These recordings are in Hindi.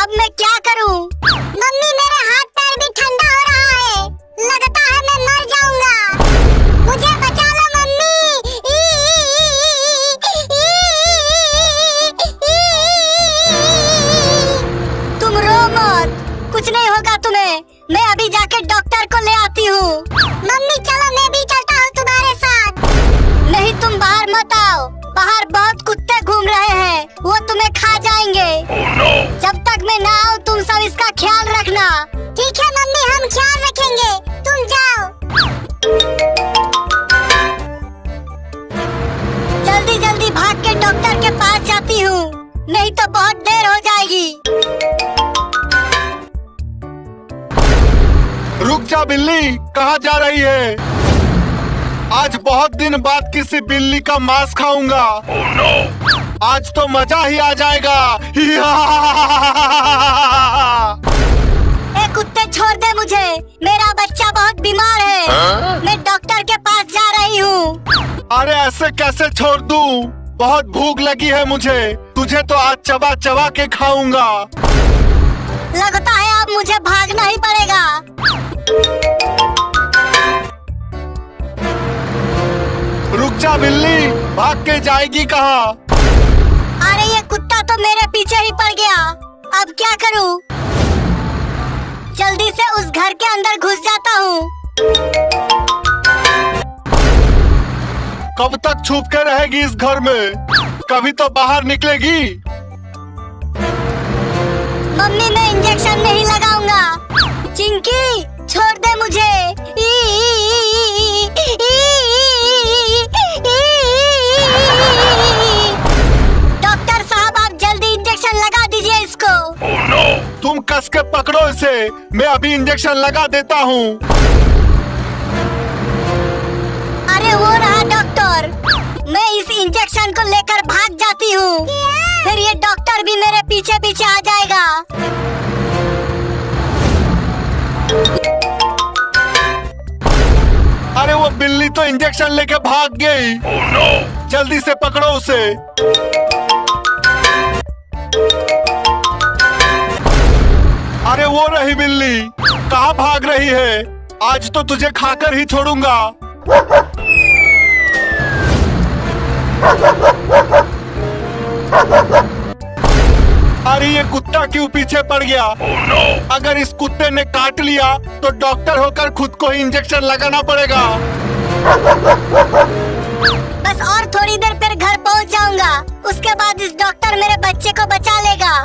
अब मैं क्या करूं? मम्मी मेरा हाथ पैर भी ठंडा हो रहा है, लगता है मैं मर जाऊंगा। मुझे बचा लो मम्मी। तुम रो मत, कुछ नहीं होगा तुम्हें। मैं अभी जाके डॉक्टर को ले आती हूँ। मम्मी चलो मैं भी चलता हूँ तुम्हारे साथ। नहीं तुम बाहर मत आओ, बाहर बहुत कुत्ते घूम रहे हैं, वो तुम्हें खा जाएंगे। जब तक मैं ना आऊँ तुम सब इसका ख्याल रखना। ठीक है मम्मी हम ख्याल रखेंगे, तुम जाओ। जल्दी जल्दी भाग के डॉक्टर के पास जाती हूँ, नहीं तो बहुत देर हो जाएगी। रुक जा बिल्ली, कहाँ जा रही है? आज बहुत दिन बाद किसी बिल्ली का मांस खाऊंगा। आज तो मजा ही आ जाएगा। ए कुत्ते छोड़ दे मुझे, मेरा बच्चा बहुत बीमार है। मैं डॉक्टर के पास जा रही हूँ। अरे ऐसे कैसे छोड़ दूँ? बहुत भूख लगी है मुझे, तुझे तो आज चबा चबा के खाऊंगा। लगता है अब मुझे भागना ही पड़ेगा। रुक जा बिल्ली, भाग के जाएगी कहाँ? अरे ये कुत्ता तो मेरे पीछे ही पड़ गया, अब क्या करूं? जल्दी से उस घर के अंदर घुस जाता हूँ। कब तक छुप के रहेगी इस घर में? कभी तो बाहर निकलेगी। मम्मी मैं इंजेक्शन नहीं लगाऊंगा। चिंकी छोड़ दे मुझे। डॉक्टर साहब आप जल्दी इंजेक्शन लगा दीजिए इसको। तुम कस के पकड़ो इसे, मैं अभी इंजेक्शन लगा देता हूँ। अरे वो रहा डॉक्टर, मैं इस इंजेक्शन को लेकर भाग जाती हूँ, फिर ये डॉक्टर भी मेरे पीछे पीछे आ जाएगा। अरे वो बिल्ली तो इंजेक्शन लेके भाग गई। जल्दी से पकड़ो उसे। अरे वो रही बिल्ली, कहाँ भाग रही है? आज तो तुझे खाकर ही छोड़ूंगा। अरे ये कुत्ता क्यों पीछे पड़ गया? अगर इस कुत्ते ने काट लिया तो डॉक्टर होकर खुद को ही इंजेक्शन लगाना पड़ेगा। बस और थोड़ी देर फिर घर पहुंच जाऊंगा, उसके बाद इस डॉक्टर मेरे बच्चे को बचा लेगा।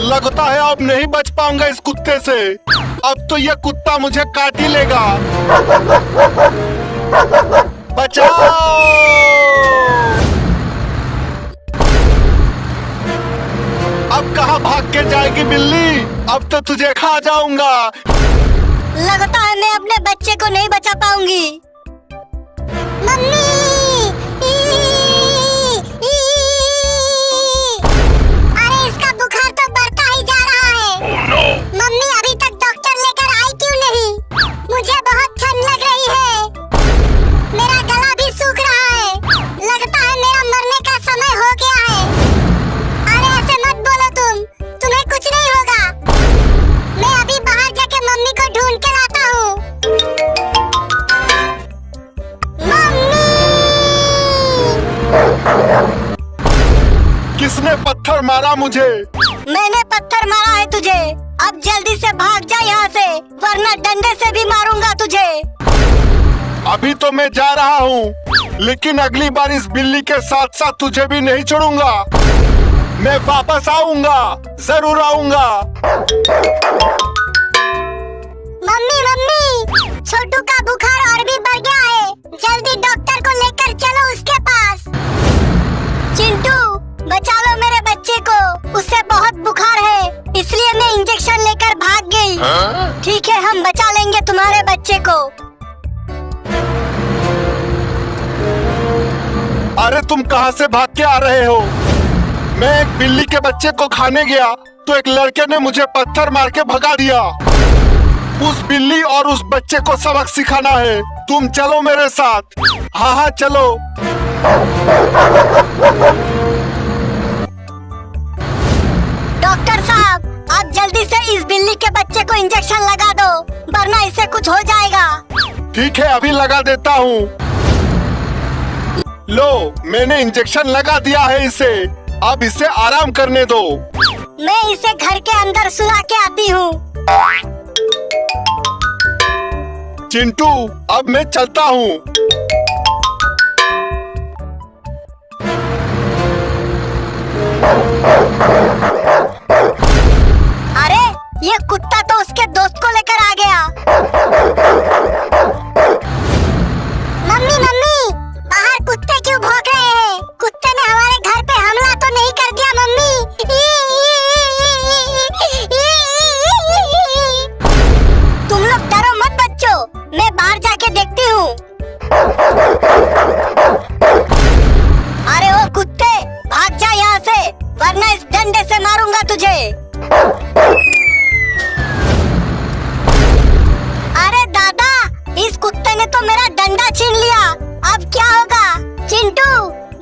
लगता है अब नहीं बच पाऊंगा इस कुत्ते से। अब तो ये कुत्ता मुझे काट ही लेगा। बचाओ! अब कहाँ भाग के जाएगी बिल्ली? अब तो तुझे खा जाऊंगा। लगता है मैं अपने बच्चे को नहीं बचा पाऊंगी। मम्मी! अरे इसका बुखार तो बढ़ता ही जा रहा है। मम्मी अभी तक डॉक्टर लेकर आई क्यों नहीं? मुझे बहुत ठंड लग रही है, मेरा गला भी सूख रहा है, लगता है मेरा मरने का समय हो गया है। अरे ऐसे मत बोलो तुम्हें कुछ नहीं होगा। मैं अभी बाहर जाके मम्मी को ढूंढ के लाता हूँ। मम्मी! किसने पत्थर मारा मुझे? मैंने पत्थर मारा है तुझे। अब जल्दी से भाग जा यहाँ से, वरना डंडे से भी मारूंगा तुझे। अभी तो मैं जा रहा हूँ, लेकिन अगली बार इस बिल्ली के साथ साथ तुझे भी नहीं छोड़ूंगा। मैं वापस आऊंगा, जरूर आऊंगा। मम्मी छोटू का बुखार और भी बढ़ गया है, जल्दी डॉक्टर को लेकर चलो उसके पास। चिंटू बचा लो मेरे बच्चे को, उससे बहुत बुखार है, इसलिए मैं इंजेक्शन लेकर भाग गई। ठीक है हम बचा लेंगे तुम्हारे बच्चे को। अरे तुम कहाँ से भाग के आ रहे हो? मैं एक बिल्ली के बच्चे को खाने गया तो एक लड़के ने मुझे पत्थर मार के भगा दिया। उस बिल्ली और उस बच्चे को सबक सिखाना है। तुम चलो मेरे साथ। हाँ हाँ चलो। डॉक्टर साहब, आप जल्दी से इस बिल्ली के बच्चे को इंजेक्शन लगा दो, वरना इससे कुछ हो जाएगा। ठीक है, अभी लगा देता हूँ। लो, मैंने इंजेक्शन लगा दिया है इसे। अब इसे आराम करने दो। मैं इसे घर के अंदर सुला के आती हूँ। चिंटू, अब मैं चलता हूँ। अरे, ये कुत्ता तो उसके दोस्त को लेकर आ गया। मम्मी मम्मी, बाहर कुत्ते क्यों भौंक रहे हैं? कुत्ते ने हमारे घर पे हमला तो नहीं कर दिया मम्मी? तुम लोग डरो मत बच्चों, मैं बाहर जाके देखती हूँ। अरे ओ कुत्ते, भाग जा यहाँ से, वरना इस डंडे से मारूंगा तुझे। अरे दादा, इस कुत्ते ने तो मेरा डंडा छीन लिया। अब क्या होगा? चिंटू,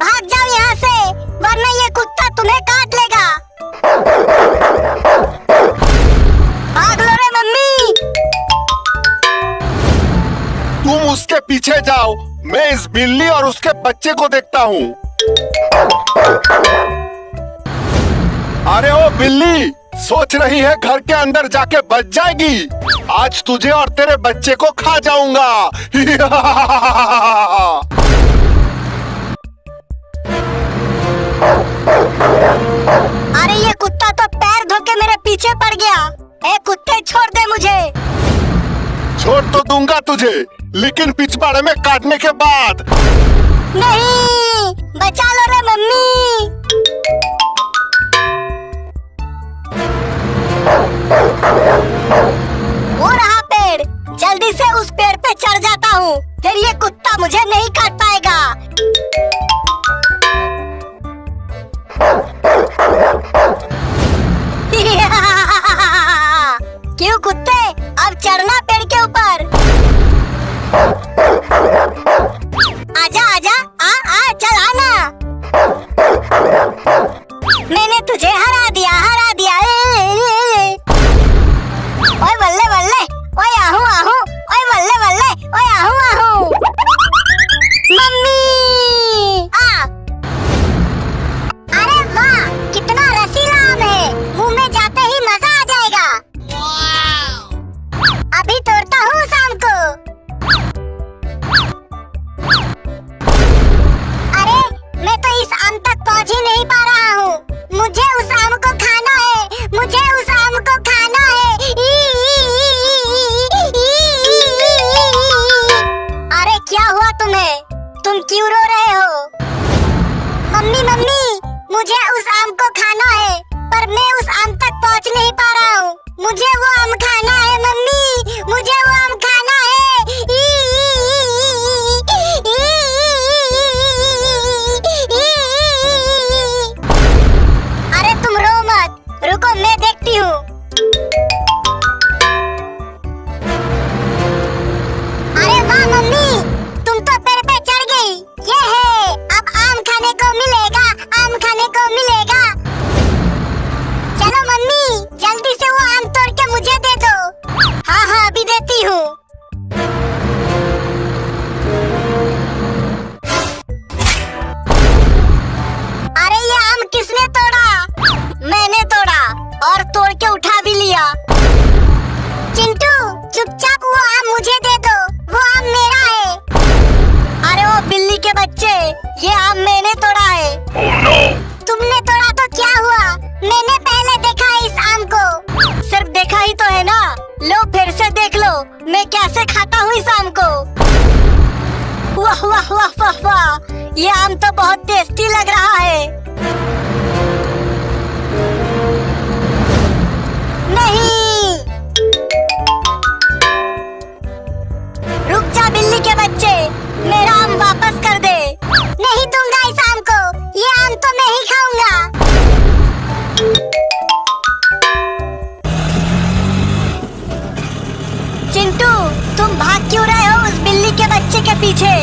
भाग जाओ यहाँ से, वरना ये कुत्ता तुम्हें काट लेगा। भाग लो रे मम्मी। तुम उसके पीछे जाओ, मैं इस बिल्ली और उसके बच्चे को देखता हूँ। अरे ओ बिल्ली, सोच रही है घर के अंदर जाके बच जाएगी? आज तुझे और तेरे बच्चे को खा जाऊंगा। अरे ये कुत्ता तो पैर धो के मेरे पीछे पड़ गया। ए कुत्ते, छोड़ दे मुझे। छोड़ तो दूंगा तुझे, लेकिन पिछवाड़े में काटने के बाद। नहीं, बचा लो रे मम्मी। वो रहा पेड़, जल्दी से उस पेड़ पे चढ़ जाता हूँ, फिर ये कुत्ता मुझे नहीं काट पाएगा। क्यों कुत्ते, अब चढ़ना पेड़ के ऊपर। आजा आजा, आ चल आना। मैंने तुझे हरा दिया। ओए बल्ले बल्ले, ओए आहू आहू, ओए बल्ले बल्ले, ओए आहू आहू। मम्मी आ। अरे वाह, कितना रसीला आम है, मुंह में जाते ही मजा आ जाएगा। अभी तोड़ता हूँ शाम को। अरे, मैं तो इस आम तक पहुँच ही नहीं पा रहा हूँ। मुझे उस आम को खाना है, मुझे उस आम को खाना है। अरे क्या हुआ तुम्हें? तुम क्यों रो रहे हो? मम्मी मम्मी, मुझे उस आम को खाना है, पर मैं उस आम तक पहुँच नहीं पा रहा हूँ। मुझे वो आम खाना है मम्मी, मुझे वो आम खाना है। अरे तुम रो मत, रुको मैं देखती हूँ। अरे वाह मम्मी, तुम तो पेड़ पे चढ़ गई। ये है, अब आम खाने को मिलेगा, आम खाने को मिलेगा। चलो मम्मी, जल्दी से वो आम तोड़ के मुझे दे दो। हाँ, अभी देती हूँ। अरे ये आम किसने तोड़ा? मैंने तोड़ा, और तोड़ के उठा भी लिया। चिंटू, चुपचाप वो आम मुझे दे दो, वो आम मेरा है। अरे ओ बिल्ली के बच्चे, ये आम मैंने तोड़ा है। Oh, no. तुमने तोड़ा तो क्या हुआ? मैंने पहले देखा है इस आम को। सिर्फ देखा ही तो है ना, लो फिर से देख लो, मैं कैसे खाता हूँ इस आम को। वाह वाह वाह वाह वाह, ये आम तो बहुत टेस्टी लग रहा है। नहीं, रुक जा बिल्ली के बच्चे, मेरा आम वापस कर दे। नहीं दूंगा इस आम को, ये आम तो मैं ही खाऊंगा। चिंटू, तुम भाग क्यों रहे हो उस बिल्ली के बच्चे के पीछे?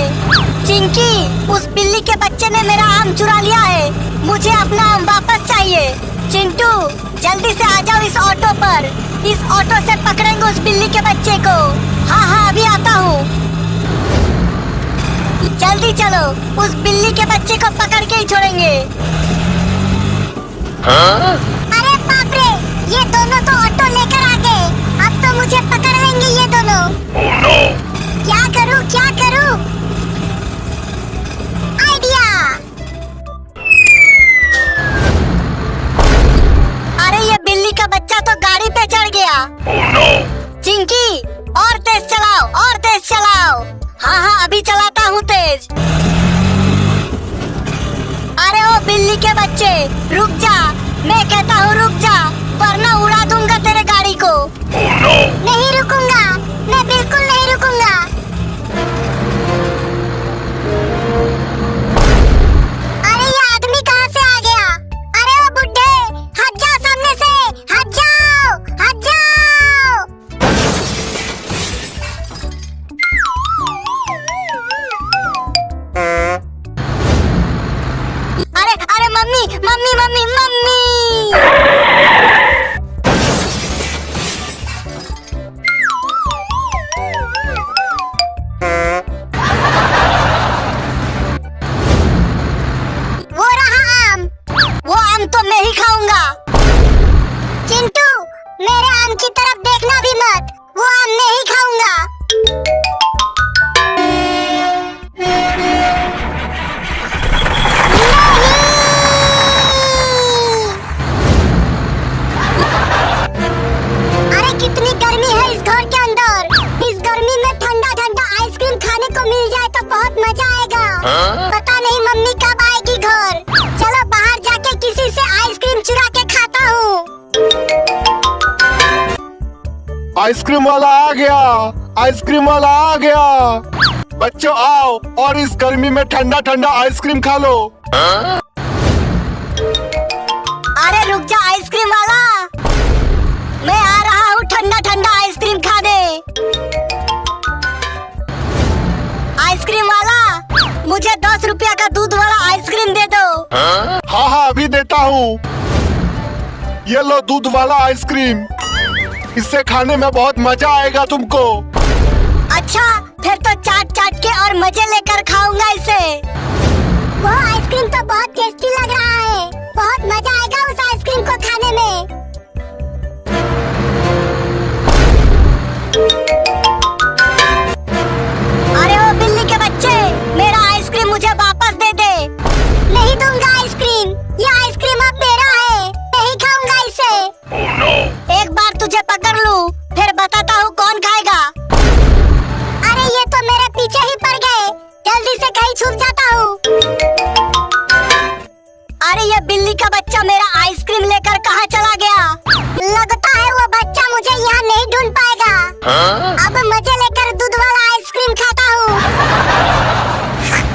चिंकी, उस बिल्ली के बच्चे ने मेरा आम चुरा लिया है। मुझे अपना आम वापस चाहिए। चिंटू, जल्दी से आ जाओ इस ऑटो पर। इस ऑटो से पकड़ेंगे उस बिल्ली के बच्चे को। हाँ हाँ, अभी आता हूँ। जल्दी चलो, उस बिल्ली के बच्चे को पकड़ के ही छोड़ेंगे। अरे बाप रे, ये दोनों तो ऑटो लेकर आ गए। अब तो मुझे पकड़ लेंगे ये दोनों। क्या करूँ क्या करूँ? आइडिया! अरे ये बिल्ली का बच्चा तो गाड़ी पे चढ़ गया। चिंकी, और तेज चलाओ, और तेज चलाओ। हाँ हाँ, अभी चलाता हूँ तेज। अरे ओ बिल्ली के बच्चे, रुक जा। मैं कहता हूँ रुक जा, वरना उड़ा दूंगा तेरे गाड़ी को। नहीं रुकूंगा, मैं बिल्कुल नहीं रुकूंगा। अरे ये आदमी कहाँ से आ गया? अरे ओ बुड्ढे, हट जाओ सामने से, हट जाओ, हट जाओ। अरे अरे मम्मी मम्मी मम्मी मम्मी। वो रहा आम, वो आम तो मैं ही खाऊंगा। चिंटू, मेरे आम की तरफ देखना भी मत, वो आम मैं ही खाऊंगा। अरे कितनी गर्मी है इस घर के अंदर। इस गर्मी में ठंडा ठंडा आइसक्रीम खाने को मिल जाए तो बहुत मजा आएगा। पता नहीं मम्मी कब आएगी घर। चलो बाहर जाके किसी से आइसक्रीम चुरा के खाता हूँ। आइसक्रीम वाला आ गया, आइसक्रीम वाला आ गया। बच्चों आओ और इस गर्मी में ठंडा ठंडा आइसक्रीम खा लो। अरे रुक जा आइसक्रीम वाला, मैं आ रहा हूँ ठंडा ठंडा आइसक्रीम खाने। आइसक्रीम वाला, मुझे 10 रुपया का दूध वाला आइसक्रीम दे दो। हाँ हाँ, अभी देता हूँ। ये लो दूध वाला आइसक्रीम, इससे खाने में बहुत मजा आएगा तुमको। अच्छा, फिर तो चाट चाट के और मजे लेकर खाऊंगा इसे। वो आइसक्रीम तो बहुत टेस्टी लग रहा है, बहुत मजा आएगा उस आइसक्रीम को खाने में। अरे ओ बिल्ली के बच्चे, मेरा आइसक्रीम मुझे वापस दे दे। नहीं दूंगा आइसक्रीम, ये आइसक्रीम अब मेरा है, नहीं खाऊंगा इसे। एक बार तुझे पकड़ लूं, फिर बताता हूँ कौन खाएगा। अरे ये तो मेरे पीछे ही पड़ गए, जल्दी से कहीं छुप जाता हूँ। अरे ये बिल्ली का बच्चा मेरा आइसक्रीम लेकर कहाँ चला गया? लगता है वो बच्चा मुझे यहाँ नहीं ढूंढ पाएगा। अब मजे लेकर दूध वाला आइसक्रीम खाता हूँ।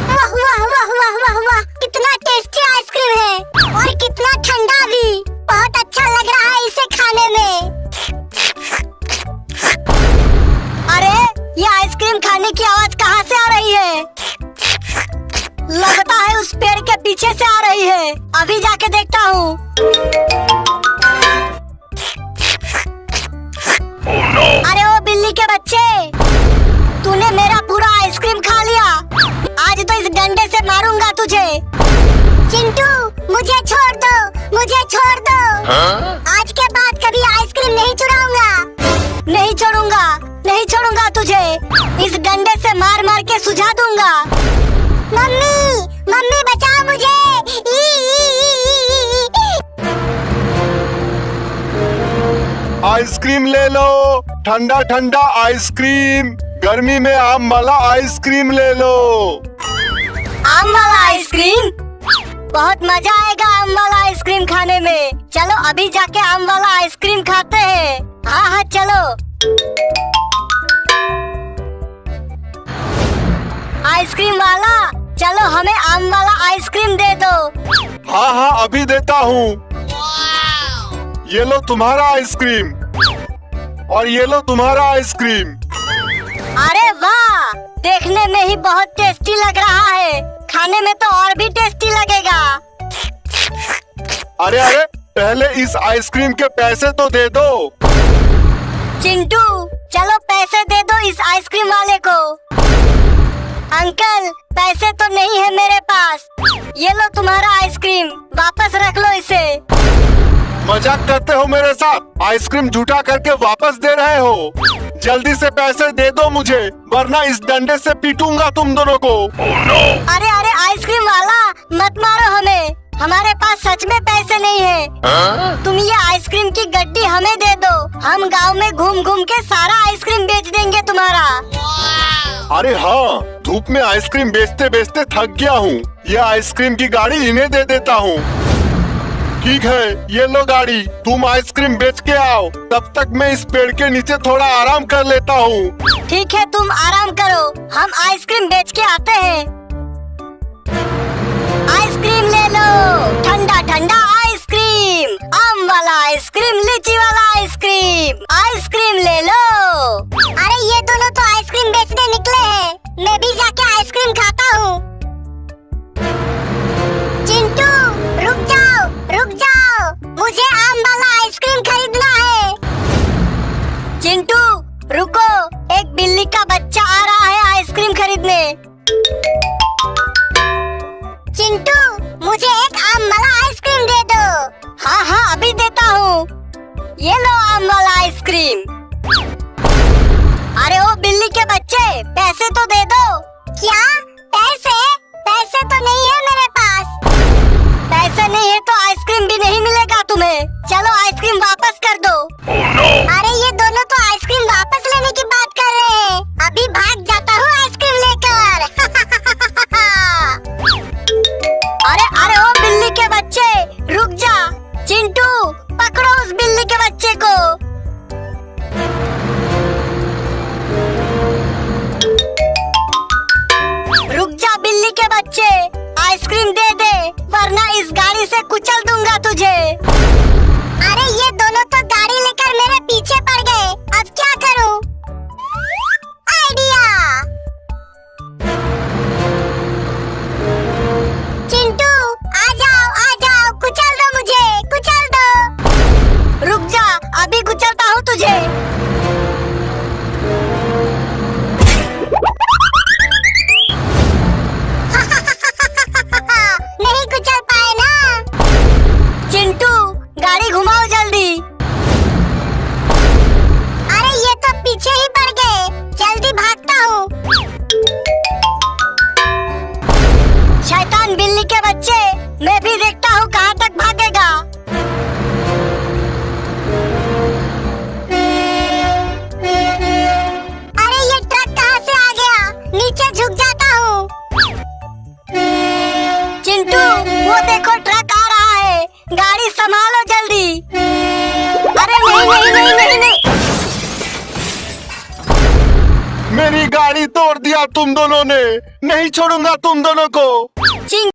वाह वाह वाह वाह वाह वाह, कितना टेस्टी आइसक्रीम है और कितना ठंडा भी। बहुत अच्छा लग रहा है इसे खाने में। अरे ये आइसक्रीम खाने की आवाज कहाँ से आ रही है? लगता है उस पेड़ के पीछे से आ रही है। अभी जाके देखता हूँ। अरे ओ बिल्ली के बच्चे, तूने मेरा पूरा आइसक्रीम खा लिया। आज तो इस डंडे से मारूंगा तुझे। चिंटू, मुझे छोड़ दो, मुझे छोड़ दो। आज के बाद कभी आइसक्रीम नहीं चुराऊंगा। नहीं छोड़ूंगा, नहीं छोड़ूंगा तुझे। इस डंडे से मार मार के सुझा दूंगा। मम्मी, मम्मी बचाओ मुझे। आइसक्रीम ले लो, ठंडा ठंडा आइसक्रीम। गर्मी में आम वाला आइसक्रीम ले लो। आम वाला आइसक्रीम? बहुत मजा आएगा आम वाला आइसक्रीम खाने में। चलो अभी जाके आम वाला आइसक्रीम खाते हैं। हाँ हाँ चलो। आइसक्रीम वाला, चलो हमें आम वाला आइसक्रीम दे दो। हाँ हाँ, अभी देता हूँ। ये लो तुम्हारा आइसक्रीम और ये लो तुम्हारा आइसक्रीम। अरे वाह, देखने में ही बहुत टेस्टी लग रहा है, खाने में तो और भी टेस्टी लगेगा। अरे अरे, पहले इस आइसक्रीम के पैसे तो दे दो। चिंटू, चलो पैसे दे दो इस आइसक्रीम वाले को। अंकल, पैसे तो नहीं है मेरे पास। ये लो तुम्हारा आइसक्रीम, वापस रख लो इसे। मजाक करते हो मेरे साथ? आइसक्रीम झूठा करके वापस दे रहे हो? जल्दी से पैसे दे दो मुझे, वरना इस डंडे से पीटूंगा तुम दोनों को। अरे अरे आइसक्रीम वाला, मत मारो हमें, हमारे पास सच में पैसे नहीं है। तुम ये आइसक्रीम की गड्डी हमें दे दो, हम गांव में घूम घूम के सारा आइसक्रीम बेच देंगे तुम्हारा। अरे हाँ, धूप में आइसक्रीम बेचते बेचते थक गया हूँ। ये आइसक्रीम की गाड़ी इन्हें दे देता हूँ। ठीक है, ये लो गाड़ी, तुम आइसक्रीम बेच के आओ, तब तक मैं इस पेड़ के नीचे थोड़ा आराम कर लेता हूँ। ठीक है, तुम आराम करो, हम आइसक्रीम बेच के आते हैं। आइसक्रीम ले लो, ठंडा ठंडा आइसक्रीम, आम वाला आइसक्रीम, लीची वाला आइसक्रीम, आइसक्रीम ले लो। अरे ये दोनों तो आइसक्रीम बेचने निकले हैं, मैं भी जाके आइसक्रीम खाता हूँ। चिंटू, रुक जाओ, रुक जाओ, मुझे आम वाला आइसक्रीम खरीदना है। चिंटू, रुको, एक बिल्ली का बच्चा आ रहा है आइसक्रीम खरीदने। चिंटू, मुझे एक आम वाला आइसक्रीम दे दो। हाँ हाँ, अभी देता हूँ, ये लो आम वाला आइसक्रीम। अरे ओ बिल्ली के बच्चे, पैसे तो दे दो। क्या पैसे? पैसे तो नहीं है मेरे पास। पैसे नहीं है तो आइसक्रीम भी नहीं मिलेगा तुम्हें। चलो आइसक्रीम वापस कर दो। अरे ये दोनों तो आइसक्रीम वापस लेने की बात कर रहे हैं, अभी भाग जाता हूँ आइसक्रीम लेकर। अरे अरे ओ बिल्ली के बच्चे, रुक जा। चिंटू, पकड़ो उस बिल्ली के बच्चे को। रुक जा बिल्ली के बच्चे, आइसक्रीम दे दे, वरना इस गाड़ी से कुचल दूंगा तुझे। अरे ये दोनों तो गाड़ी लेकर मेरे पीछे पड़ गए, अब क्या करूं? आइडिया। चिंटू, आ जाओ, कुचल दो मुझे, कुचल दो। रुक जा, अभी कुचलता हूँ तुझे। नहीं कुचल पाए ना। चिंटू, गाड़ी घुमाओ जल्दी। अरे ये तो पीछे ही पड़ गए, जल्दी भागता हूँ। शैतान बिल्ली के बच्चे, मैं भी देखता हूँ कहाँ तक भागेगा। अरे ये ट्रक कहाँ से आ गया, नीचे झुक जाता हूँ। चिंटू, वो देखो ट्रक आ रहा है, गाड़ी संभालो जल्दी। अरे नहीं। मेरी गाड़ी तोड़ दिया तुम दोनों ने, नहीं छोड़ूंगा तुम दोनों को।